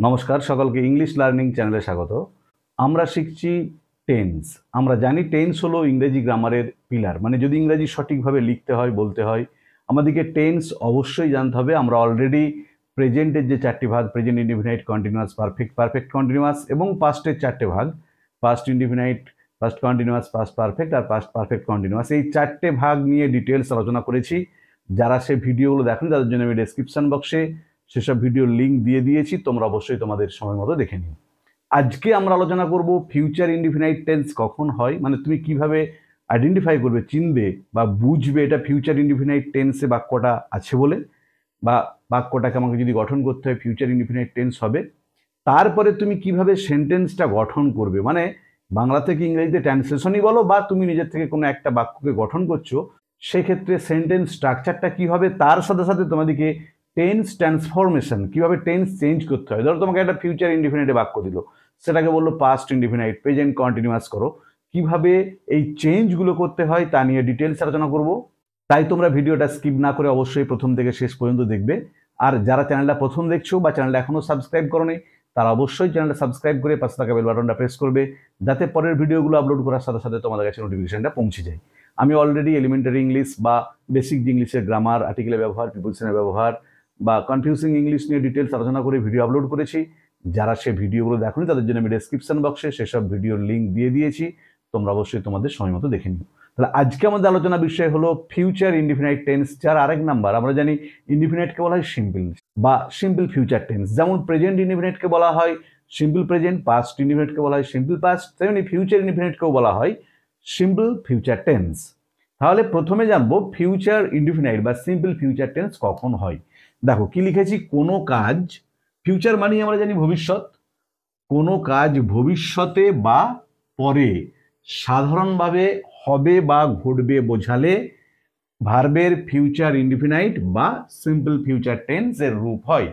নমস্কার সকলকে English learning চ্যানেলে স্বাগত। আমরা শিখছি টেন্স। আমরা জানি টেন্স হলো ইংরেজি গ্রামারের পিলার, মানে যদি ইংরেজি সঠিকভাবে লিখতে হয় বলতে হয় আমাদেরকে টেন্স অবশ্যই জানতে হবে। আমরা অলরেডি প্রেজেন্টের যে চারটি ভাগ, present indefinite, continuous, perfect, perfect continuous এবং পাস্টের চারটে ভাগ, past indefinite, past continuous, past perfect আর পাস্ট পারফেক্ট কন্টিনিউয়াস, এই চারটে ভাগ নিয়ে ডিটেলস আলোচনা করেছি। যারা সে ভিডিওগুলো দেখেন তাদের জন্য আমি ডেসক্রিপশন বক্সে সেসব ভিডিওর লিঙ্ক দিয়ে দিয়েছি, তোমরা অবশ্যই তোমাদের সময় মতো দেখে নিও। আজকে আমরা আলোচনা করব ফিউচার ইনডিফিনাইট টেন্স কখন হয়, মানে তুমি কিভাবে আইডেন্টিফাই করবে, চিনবে বা বুঝবে এটা ফিউচার ইনডিফিনাইট টেন্সে বাক্যটা আছে বলে, বা বাক্যটাকে আমাকে যদি গঠন করতে হয় ফিউচার ইনডিফিনাইট টেন্স হবে। তারপরে তুমি কিভাবে সেন্টেন্সটা গঠন করবে, মানে বাংলা থেকে ইংরেজিতে ট্রান্সলেশনই বলো বা তুমি নিজের থেকে কোনো একটা বাক্যকে গঠন করছো, সেক্ষেত্রে সেন্টেন্স স্ট্রাকচারটা কী হবে, তার সাথে সাথে তোমাদেরকে টেন্স ট্রান্সফরমেশন, কীভাবে টেন্স চেঞ্জ করতে হয়। ধরো তোমাকে একটা ফিউচার ইনডিফিনাইটে বাক্য দিল, সেটাকে বললো পাস্ট ইনডিফিনাইট, প্রেজেন্ট কন্টিনিউয়াস করো, কিভাবে এই চেঞ্জগুলো করতে হয় তা নিয়ে ডিটেলস আলোচনা করব। তাই তোমরা ভিডিওটা স্কিপ না করে অবশ্যই প্রথম থেকে শেষ পর্যন্ত দেখবে। আর যারা চ্যানেলটা প্রথম দেখছো বা চ্যানেলটা এখনও সাবস্ক্রাইব করোনি, তারা অবশ্যই চ্যানেলটা সাবস্ক্রাইব করে পাশে থাকা বেল বাটনটা প্রেস করবে, যাতে পরের ভিডিওগুলো আপলোড করার সাথে সাথে তোমাদের কাছে নোটিফিকেশনটা পৌঁছে যায়। আমি অলরেডি এলিমেন্টারি ইংলিশ বা বেসিক ইংলিশের গ্রামার, আর্টিকেলের ব্যবহার, প্রিপোজিশনের ব্যবহার বা কনফিউজিং ইংলিশ নিয়ে ডিটেলস আলোচনা করে ভিডিও আপলোড করেছি। যারা সে ভিডিওগুলো দেখোনি তাদের জন্য আমি ডেসক্রিপশন বক্সে সেসব ভিডিওর লিঙ্ক দিয়ে দিয়েছি, তোমরা অবশ্যই তোমাদের সময় মতো দেখে নিও। তাহলে আজকে আমাদের আলোচনা বিষয় হলো ফিউচার ইনডিফিনাইট টেন্স, যার আরেক নাম্বার আমরা জানি ইনডিফিনাইটকে বলা হয় সিম্পল বা সিম্পল ফিউচার টেন্স। যেমন প্রেজেন্ট ইনডিফিনাইটকে বলা হয় সিম্পল প্রেজেন্ট, পাস্ট ইনডিফিনাইটকে বলা হয় সিম্পল পাস্ট, তেমনি ফিউচার ইনডিফিনাইটকেও বলা হয় সিম্পল ফিউচার টেন্স। তাহলে প্রথমে জানবো ফিউচার ইনডিফিনাইট বা সিম্পল ফিউচার টেন্স কখন হয়। দেখো কি লিখেছি, কোনো কাজ, ফিউচার মানে আমরা জানি ভবিষ্যৎ, কোনো কাজ ভবিষ্যতে বা পরে সাধারণভাবে হবে বা ঘটবে বোঝালে ভার্বের ফিউচার ইনডিফিনাইট বা সিম্পল ফিউচার টেন্স এর রূপ হয়।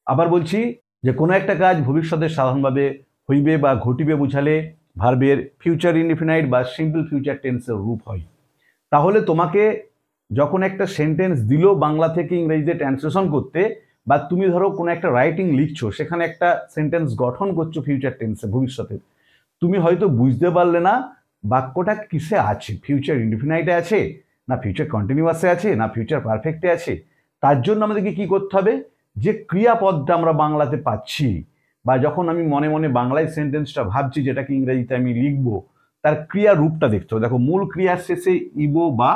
আবার বলছি যে কোনো একটা কাজ ভবিষ্যতে সাধারণভাবে হইবে বা ঘটিবে বোঝালে ভার্বের ফিউচার ইনডিফিনাইট বা সিম্পল ফিউচার টেন্সের রূপ হয়। তাহলে তোমাকে যখন একটা সেন্টেন্স দিল বাংলা থেকে ইংরেজিতে ট্রান্সলেশন করতে, বা তুমি ধরো কোনো একটা রাইটিং লিখছো, সেখানে একটা সেন্টেন্স গঠন করছো ফিউচার টেন্সে ভবিষ্যতে, তুমি হয়তো বুঝতে পারলে না বাক্যটা কিসে আছে, ফিউচার ইনডিফিনাইটে আছে না ফিউচার কন্টিনিউয়াসে আছে না ফিউচার পারফেক্টে আছে। তার জন্য আমাদেরকে কি করতে হবে, যে ক্রিয়াপদটা আমরা বাংলাতে পাচ্ছি, বা যখন আমি মনে মনে বাংলায় সেন্টেন্সটা ভাবছি যেটাকে ইংরেজিতে আমি লিখবো, তার ক্রিয়া রূপটা দেখতে হবে। দেখো মূল ক্রিয়ার শেষে ইবো বা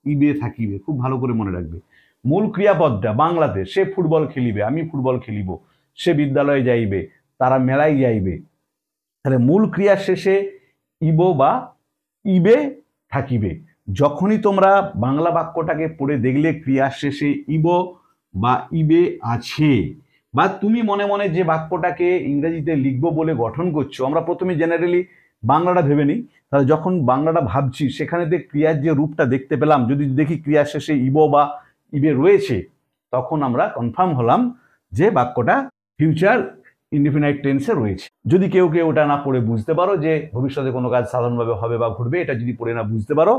ইবে থাকিবে, খুব ভালো করে মনে রাখবে। মূল ক্রিয়াপদটা বাংলাতে, সে ফুটবল খেলিবে, আমি ফুটবল খেলিব, সে বিদ্যালয়ে যাইবে, তারা মেলায় যাইবে, তাহলে মূল ক্রিয়ার শেষে ইবো বা ইবে থাকিবে। যখনই তোমরা বাংলা বাক্যটাকে পড়ে দেখলে ক্রিয়ার শেষে ইবো বা ইবে আছে, বা তুমি মনে মনে যে বাক্যটাকে ইংরেজিতে লিখবো বলে গঠন করছো, আমরা প্রথমে জেনারেলি বাংলাটা ভেবে নিই, তাহলে যখন বাংলাটা ভাবছি সেখানে ক্রিয়ার যে রূপটা দেখতে পেলাম, যদি দেখি ক্রিয়ার শেষে ইবো বা ইবে রয়েছে, তখন আমরা কনফার্ম হলাম যে বাক্যটা ফিউচার ইনডিফিনাইট টেন্সে রয়েছে। যদি কেউ ওটা না পড়ে বুঝতে পারো যে ভবিষ্যতে কোনো কাজ সাধারণভাবে হবে বা ঘটবে, এটা যদি পড়ে না বুঝতে পারো,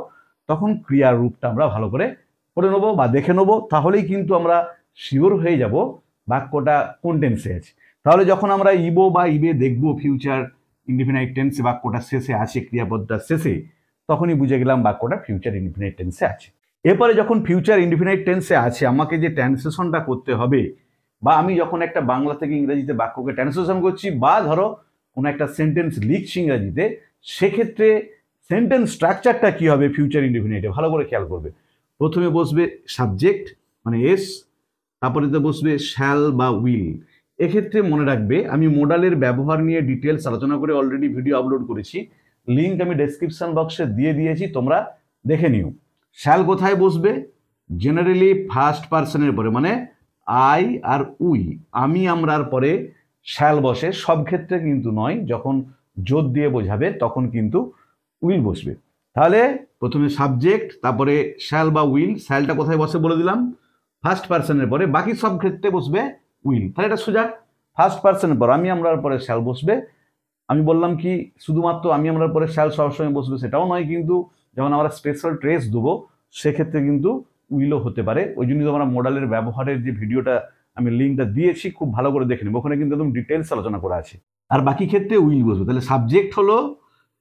তখন ক্রিয়ার রূপটা আমরা ভালো করে পড়ে নেবো বা দেখে নেবো, তাহলেই কিন্তু আমরা শিওর হয়ে যাব বাক্যটা কোন টেন্সে আছে। তাহলে যখন আমরা ইবো বা ইবে দেখবো ফিউচার ইনডিফিনাইট টেন্সে বাক্যটা শেষে আছে, ক্রিয়াপদটা শেষে, তখনই বুঝে গেলাম বাক্যটা ফিউচার ইনডিফিনাইট টেন্সে আছে। এরপরে যখন ফিউচার ইনডিফিনাইট টেন্সে আছে, আমাকে যে ট্রান্সলেশনটা করতে হবে, বা আমি যখন একটা বাংলা থেকে ইংরেজিতে বাক্যকে ট্রান্সলেশন করছি, বা ধরো কোনো একটা সেন্টেন্স লিখছি ইংরেজিতে, সেক্ষেত্রে সেন্টেন্স স্ট্রাকচারটা কি হবে ফিউচার ইনডিফিনাইটে, ভালো করে খেয়াল করবে। প্রথমে বসবে সাবজেক্ট মানে এস, তারপরে তো বসবে শ্যাল বা উইল। এক্ষেত্রে মনে রাখবে আমি মোডালের ব্যবহার নিয়ে ডিটেলস আলোচনা করে অলরেডি ভিডিও আপলোড করেছি, লিঙ্ক আমি ডেসক্রিপশন বক্সে দিয়ে দিয়েছি, তোমরা দেখে নিও। শ্যাল কোথায় বসবে, জেনারেলি ফার্স্ট পার্সনের পরে, মানে আই আর উই, আমি আমরার পরে শ্যাল বসে, সব ক্ষেত্রে কিন্তু নয়, যখন জোর দিয়ে বোঝাবে তখন কিন্তু উইল বসবে। তাহলে প্রথমে সাবজেক্ট, তারপরে শ্যাল বা উইল, শ্যালটা কোথায় বসে বলে দিলাম, ফার্স্ট পার্সনের পরে, বাকি সব ক্ষেত্রে বসবে উইল। তাহলে এটা সোজা, ফার্স্ট পার্সনের পর আমি আমরার পরে শ্যাল বসবে। আমি বললাম কি শুধুমাত্র আমি আমরার পরে শ্যাল সবসময় বসবে সেটাও নয়, কিন্তু যখন আমরা স্পেশাল ট্রেস দেবো সেক্ষেত্রে কিন্তু উইলও হতে পারে। ওই জন্য আমরা মোডালের ব্যবহারের যে ভিডিওটা আমি লিঙ্কটা দিয়েছি, খুব ভালো করে দেখে নেব, ওখানে কিন্তু একদম ডিটেলস আলোচনা করা আছে। আর বাকি ক্ষেত্রে উইল বসবে, তাহলে সাবজেক্ট হলো,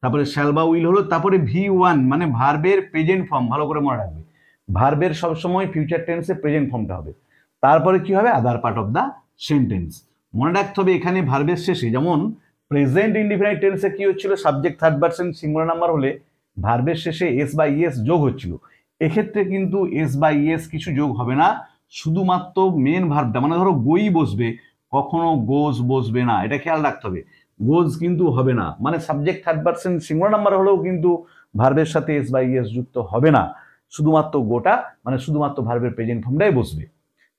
তারপরে শ্যাল বা উইল হলো, তারপরে V1 মানে ভার্বের প্রেজেন্ট ফর্ম, ভালো করে মনে রাখবে ভার্বের সবসময় ফিউচার টেন্সে প্রেজেন্ট ফর্মটা হবে। তারপরে কি হবে, আদার পার্ট অফ দ্য সেন্টেন্স। মনে রাখতে হবে এখানে ভার্বের শেষে, যেমন প্রেজেন্ট ইনডিফিনাইট টেন্সে কি হচ্ছিল, subject third person singular number হলে ভার্বের শেষে এস বা ইএস যোগ হচ্ছিল। এক্ষেত্রে কিন্তু এস বা ইএস কিছু যোগ হবে না, শুধুমাত্র মেন ভার্বটা, মানে ধরো গই বসবে, কখনো গোজ বসবে না, এটা খেয়াল রাখতে হবে। গোজ কিন্তু হবে না, মানে subject third person singular number হলেও কিন্তু ভার্বের সাথে এস বা ইএস যুক্ত হবে না, শুধুমাত্র গোটা মানে শুধুমাত্র ভার্বের প্রেজেন্ট ফর্মটাই বসবে।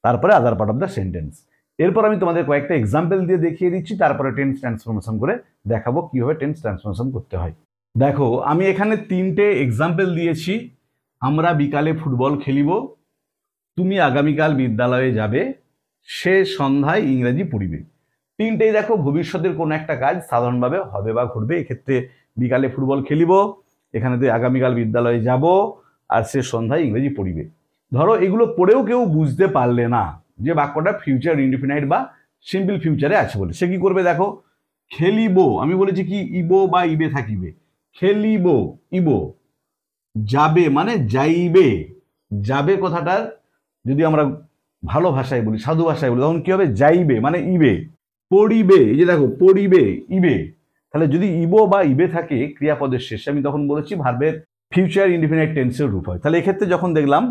তারপরে আদার পার্ট অফ দ্য সেন্টেন্স। এরপর আমি তোমাদের কয়েকটা এক্সাম্পল দিয়ে দেখিয়ে দিচ্ছি, তারপরে টেন্স ট্রান্সফরমেশন করে দেখাবো কিভাবে টেন্স ট্রান্সফরমেশন করতে হয়। দেখো আমি এখানে 3টে এক্সাম্পল দিয়েছি। আমরা বিকালে ফুটবল খেলিব, তুমি আগামীকাল বিদ্যালয়ে যাবে, সে সন্ধ্যায় ইংরেজি পড়িবে। 3টেই দেখো ভবিষ্যতের কোনো একটা কাজ সাধারণভাবে হবে বা ঘটবে। এক্ষেত্রে বিকালে ফুটবল খেলিব, এখানে তুই আগামীকাল বিদ্যালয়ে যাব, আর সে সন্ধ্যায় ইংরেজি পড়িবে। ধরো এগুলো পড়েও কেউ বুঝতে পারলে না যে বাক্যটা ফিউচার ইনডিফিনাইট বা সিম্পল ফিউচারে আছে বলে, সে কি করবে দেখো, খেলিব, আমি বলেছি কি ইবো বা ইবে থাকিবে, খেলিব ইবো, যাবে মানে যাইবে, যাবে কথাটার যদি আমরা ভালো ভাষায় বলি, সাধু ভাষায় বলি, তখন কি হবে, যাইবে মানে ইবে। পড়িবে, এই যে দেখো পড়িবে ইবে, তাহলে যদি ইবো বা ইবে থাকে ক্রিয়াপদের শেষে, আমি তখন বলেছি ভার্বের ফিউচার ইনডিফিনাইট টেন্সের রূপ হয়। তাহলে এক্ষেত্রে যখন দেখলাম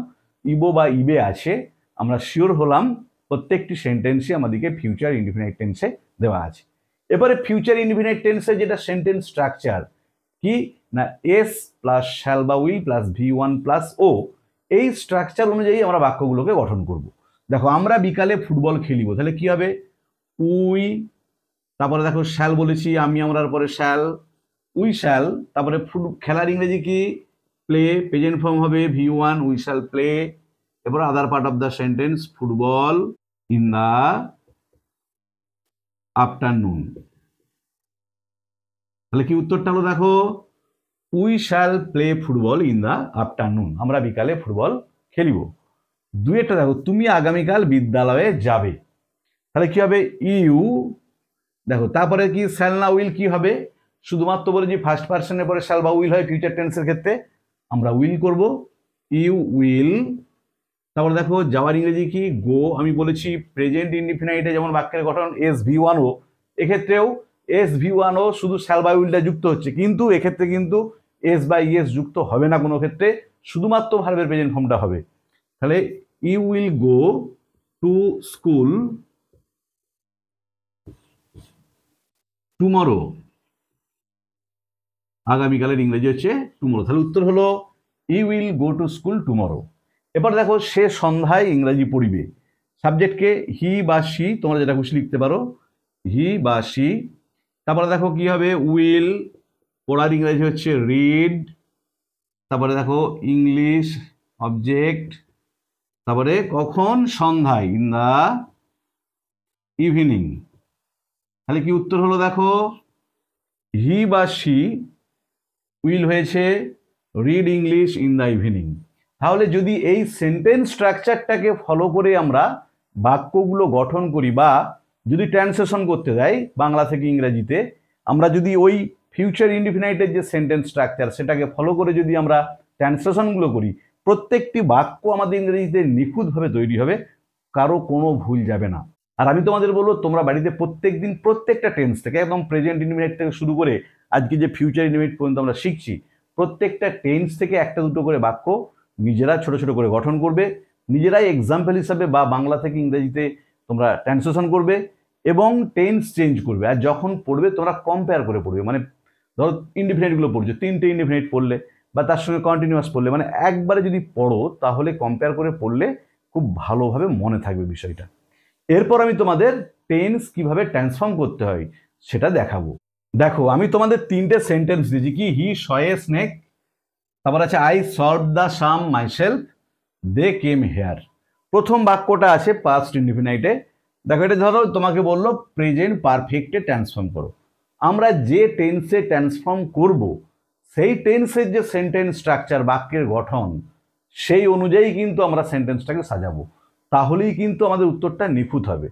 ইবো বা ইবে আছে, আমরা শিওর হলাম প্রত্যেকটি সেন্টেন্সই আমাদেরকে ফিউচার ইনডিফিনাইট টেন্সে দেওয়া আছে। এবারে ফিউচার ইনডিফিনাইট টেন্সে যেটা সেন্টেন্স স্ট্রাকচার কি না, এস প্লাস শ্যাল বা উইল প্লাস V1 প্লাস ও, এই স্ট্রাকচার অনুযায়ী আমরা বাক্যগুলোকে গঠন করব। দেখো আমরা বিকালে ফুটবল খেলিব, তাহলে কি হবে, উই, তারপরে দেখো শ্যাল বলেছি আমি, আমরার পরে শ্যাল, উই শ্যাল, তারপরে খেলার ইংরেজি কি, প্লে, প্রেজেন্ট ফর্ম হবে V1, উই শ্যাল প্লে। এরপর other part of the sentence, football in the afternoon. তাহলে কি উত্তরটা হলো, দেখো we shall play football in the afternoon, আমরা বিকালে ফুটবল খেলিব। 2টা দেখো, তুমি আগামীকাল বিদ্যালয়ে যাবে, তাহলে কি হবে, ইউ, দেখো তারপরে কি শ্যাল না উইল, কি হবে, শুধুমাত্র বলে যে ফার্স্ট পার্সনের পরে শ্যাল বা উইল হয় ফিউচার টেন্সের ক্ষেত্রে, আমরা উইল করব, ইউ উইল। তারপরে দেখো যাওয়ার ইংরেজি কি, গো, আমি বলেছি প্রেজেন্ট ইনডিফিনাইটে যেমন বাক্যের গঠন এস V1 ও, এক্ষেত্রেও এস V1 ও শুধু শ্যাল বা উইলটা যুক্ত হচ্ছে, কিন্তু এক্ষেত্রে কিন্তু এস বা ইএস যুক্ত হবে না কোনো ক্ষেত্রে, শুধুমাত্র ভার্বের প্রেজেন্ট ফর্মটা হবে। তাহলে you will go to school tomorrow, আগামীকালের ইংরেজি হচ্ছে টুমরো, তাহলে উত্তর হলো you will go to school tomorrow. এবার দেখো সে সন্ধ্যায় ইংরাজি পড়িবে, সাবজেক্টকে হি বা সি, তোমরা যেটা খুশি লিখতে পারো, হি বা সি। তারপরে দেখো কি হবে, উইল, পড়ার ইংরেজি হচ্ছে রিড, তারপরে দেখো ইংলিশ অবজেক্ট, তারপরে কখন, সন্ধ্যায়, ইন দা ইভিনিং। তাহলে কি উত্তর হলো, দেখো হি বা সি, উইল হয়েছে read English in the evening. তাহলে যদি এই সেন্টেন্স স্ট্রাকচারটাকে ফলো করে আমরা বাক্যগুলো গঠন করি, বা যদি ট্রান্সলেশন করতে যাই বাংলা থেকে ইংরেজিতে, আমরা যদি ওই ফিউচার ইনডিফিনাইটের যে সেন্টেন্স স্ট্রাকচার সেটাকে ফলো করে যদি আমরা ট্রান্সলেশনগুলো করি, প্রত্যেকটি বাক্য আমাদের ইংরেজিতে নিখুঁতভাবে তৈরি হবে, কারো কোনো ভুল যাবে না। আর আমি তোমাদের বলবো তোমরা বাড়িতে প্রত্যেক দিন প্রত্যেকটা টেন্স থেকে, একদম প্রেজেন্ট ইনডিফিনাইট থেকে শুরু করে আজকে যে ফিউচার ইনডিফিনাইট পর্যন্ত আমরা শিখছি, প্রত্যেকটা টেন্স থেকে একটা দুটো করে বাক্য নিজেরা ছোট ছোট করে গঠন করবে, নিজেরাই এক্সাম্পল হিসাবে বা বাংলা থেকে ইংরেজিতে তোমরা ট্রান্সলেশন করবে এবং টেন্স চেঞ্জ করবে। আর যখন পড়বে তোমরা কম্পেয়ার করে পড়বে, মানে ধরো ইনডিফিনাইটগুলো পড়ছো, 3টে ইনডিফিনাইট পড়লে বা তার সঙ্গে কন্টিনিউয়াস পড়লে, মানে একবারে যদি পড়ো তাহলে কম্পেয়ার করে পড়লে খুব ভালোভাবে মনে থাকবে বিষয়টা। এরপর আমি তোমাদের টেন্স কিভাবে ট্রান্সফর্ম করতে হয় সেটা দেখাবো। দেখো আমি তোমাদের 3টে সেন্টেন্স দিয়েছি, কি, হি শ এ স্নেক, তারপর আছে I solve the sum myself, they came here. প্রথম বাক্যটা আছে পাস্ট ইনডিফিনাইটে। দেখো এটা ধরো তোমাকে বললো প্রেজেন্ট পারফেক্টে ট্রান্সফর্ম করো, আমরা যে টেন্সে ট্রান্সফর্ম করব সেই টেন্সের যে সেন্টেন্স স্ট্রাকচার বাক্যের গঠন সেই অনুযায়ী কিন্তু আমরা সেন্টেন্সটাকে সাজাবো। তাহলেই কিন্তু আমাদের উত্তরটা নিখুঁত হবে।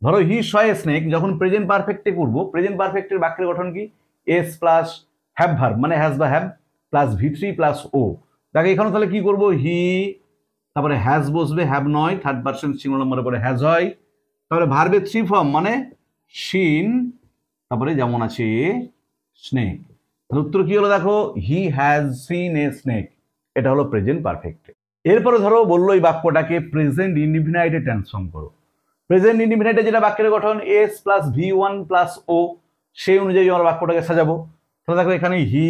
ধরো হি স এ স্নেক, যখন প্রেজেন্ট পারফেক্টে করব, প্রেজেন্ট পারফেক্টের বাক্যের গঠন কি? এস প্লাস হ্যাভ ভার্ব মানে হ্যাজ বা হ্যাভ প্লাস ভি3 প্লাস ও। দেখো এখানে তাহলে কি করব, হি তারপরে হ্যাজ বসবে, হ্যাভ নয়, থার্ড পারসন সিঙ্গুলার নাম্বারের পরে হ্যাজ হয়, তাহলে ভার্বের 3 ফর্ম মানে শিন, তারপরে যেমন আছে স্নেক। তাহলে উত্তর কি হলো দেখো, he has seen a snake, এটা হলো প্রেজেন্ট পারফেক্ট। এরপরে ধরো বললো এই বাক্যটাকে প্রেজেন্ট ইনডিফিনাইটে ট্রান্সফর্ম করো। প্রেজেন্ট ইনডিফিনাইটে যেটা বাক্যের গঠন এস প্লাস ভি1 প্লাস ও, সেই অনুযায়ী আমরা বাক্যটাকে সাজাবো। তাহলে দেখো এখানে হি,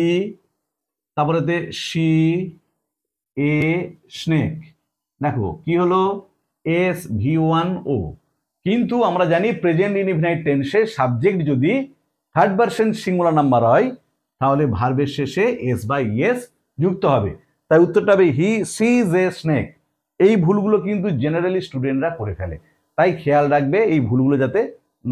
তারপরেতে শি এ স্নেক, দেখো কি হলো এস ভি1 ও। কিন্তু আমরা জানি প্রেজেন্ট ইনডিফিনাইট টেন্সে সাবজেক্ট যদি থার্ড পারসন সিঙ্গুলার নাম্বার হয় তাহলে ভার্বের শেষে এস বা ইএস যুক্ত হবে। তাই উত্তরটা হবে হি সিজ এ স্নেক। এই ভুলগুলো কিন্তু জেনারেলি স্টুডেন্টরা করে ফেলে, তাই খেয়াল রাখবে এই ভুলগুলো যাতে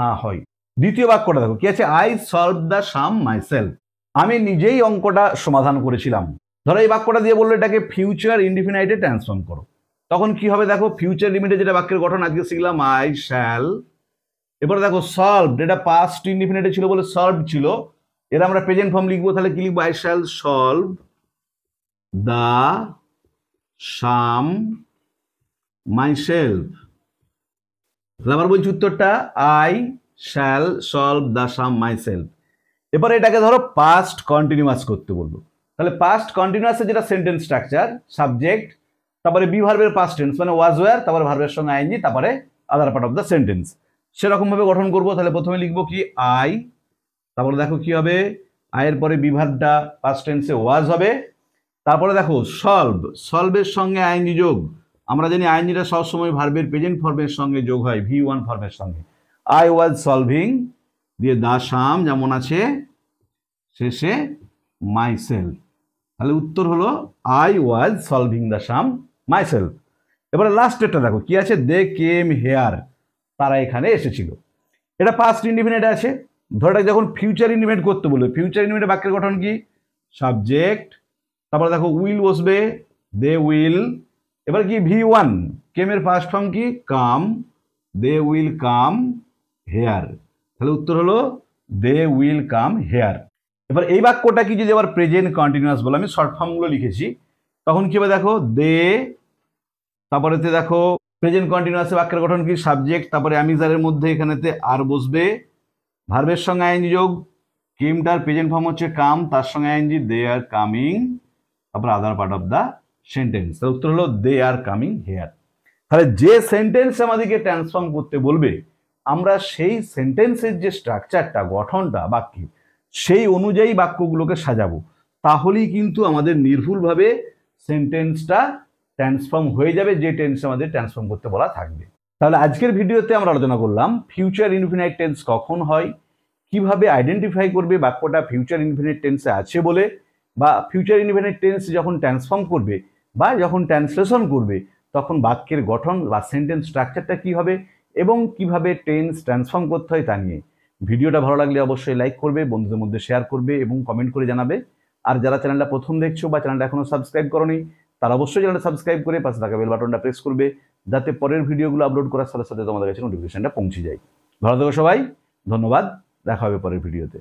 না হয়। দ্বিতীয় বাক্যটা দেখো কি আছে, I solve the sum myself, আমি নিজেই অঙ্কটা সমাধান করেছিলাম। ধরো এই বাক্যটা দিয়ে বললো এটাকে ফিউচার ইনডিফিনাইটে ট্রান্সফর্ম করো, তখন কি হবে দেখো, ফিউচার লিমিটে যেটা বাক্যের গঠন আজকে শিখলাম আই শ্যাল, এবারে দেখো সলভড, এটা পাস্ট ইনডিফিনাইটে ছিল বলে সলভড ছিল, এর আমরা প্রেজেন্ট ফর্ম লিখবো, তাহলে কি লিখবো, I shall solve the sum myself. তাহলে আবার বলছি উত্তরটা I shall solve the sum myself. এবার এটাকে ধরো পাস্ট কন্টিনিউয়াস করতে বলবো, তাহলে পাস্ট কন্টিনিউয়াসের যেটা সেন্টেন্স স্ট্রাকচার, সাবজেক্ট তারপরে বি ভার্বের পাস্ট টেন্স মানে ওয়াজ ওয়্যার, তারপরে ভার্বের সঙ্গে আইএনজি, তারপরে আদার পার্ট অফ দ্য সেন্টেন্স, সেরকম ভাবে গঠন করবো। তাহলে প্রথমে লিখবো কি আই, তারপরে দেখো কি হবে, আয়ের পরে বি ভার্বটা পাস্ট টেন্সে ওয়াজ হবে, তারপরে দেখো সলভ, সলভের সঙ্গে আইএনজি যোগ, আমরা জানি আইএনজিটা সবসময় ভার্বের প্রেজেন্ট ফর্মের সঙ্গে যোগ হয় ভি1 ফর্মের সঙ্গে, আই ওয়াজ সলভিং দিয়ে দা সাম যেমন আছে শেষে মাইসেলফ। তাহলে উত্তর হলো I was solving the sum myself. এবারে লাস্টেরটা দেখো কি আছে, দে কেম হেয়ার, তারা এখানে এসেছিল, এটা পাস্ট ইনডিফিনিট আছে। ধরো এটা যখন ফিউচার ইনডিফিনিট করতে বলবে, ফিউচার ইনডিফিনিট বাক্যের গঠন কি, সাবজেক্ট তারপরে দেখো উইল বসবে, দে উইল, এবার কি ভি1 কেমের ফার্স্ট ফর্ম কি কাম, দে উইল কাম হেয়ার, তাহলে উত্তর হলো দে উইল কাম হেয়ার। এবার এই বাক্যটা কি যদি আবার প্রেজেন্ট কন্টিনিউয়াস বলে, আমি শর্ট ফর্মগুলো লিখেছি, তখন কি হবে দেখো দে, তারপরে দেখো প্রেজেন্ট কন্টিনিউয়াস বাক্যের গঠন কি সাবজেক্ট, তারপরে আমিজারের মধ্যে এখানেতে আর বসবে, ভার্বের সঙ্গে আইএনজি যোগ, কেমটার প্রেজেন্ট ফর্ম হচ্ছে কাম, তার সঙ্গে আইএনজি দে আর কামিং, তারপর আদার পার্ট অফ দ্য সেন্টেন্স, তার উত্তর হলো দে আর কামিং হেয়ার। তাহলে যে সেন্টেন্স আমাদেরকে ট্রান্সফর্ম করতে বলবে আমরা সেই সেন্টেন্সের যে স্ট্রাকচারটা গঠনটা বাক্যে সেই অনুযায়ী বাক্যগুলোকে সাজাবো, তাহলেই কিন্তু আমাদের নির্ভুলভাবে সেন্টেন্সটা ট্রান্সফর্ম হয়ে যাবে যে টেন্স আমাদের ট্রান্সফর্ম করতে বলা থাকবে। তাহলে আজকের ভিডিওতে আমরা আলোচনা করলাম ফিউচার ইনফিনাইট টেন্স কখন হয়, কিভাবে আইডেন্টিফাই করবে বাক্যটা ফিউচার ইনফিনিট টেন্সে আছে বলে, বা ফিউচার ইনফিনিট টেন্স যখন ট্রান্সফর্ম করবে বা যখন ট্রান্সলেশন করবে তখন বাক্যের গঠন বা সেন্টেন্স স্ট্রাকচারটা কী হবে এবং কিভাবে টেন্স ট্রান্সফর্ম করতে হয় তা নিয়ে। ভিডিওটা ভালো লাগলে অবশ্যই লাইক করবে, বন্ধুদের মধ্যে শেয়ার করবে এবং কমেন্ট করে জানাবে। আর যারা চ্যানেলটা প্রথম দেখছো বা চ্যানেলটা এখনো সাবস্ক্রাইব করোনি তারা অবশ্যই চ্যানেলটা সাবস্ক্রাইব করে পাশে থাকা বেল বাটনটা প্রেস করবে, যাতে পরের ভিডিওগুলো আপলোড করার সাথে সাথে তোমাদের কাছে নোটিফিকেশনটা পৌঁছে যায়। ভালো থেকো সবাই, ধন্যবাদ, দেখা হবে পরের ভিডিওতে।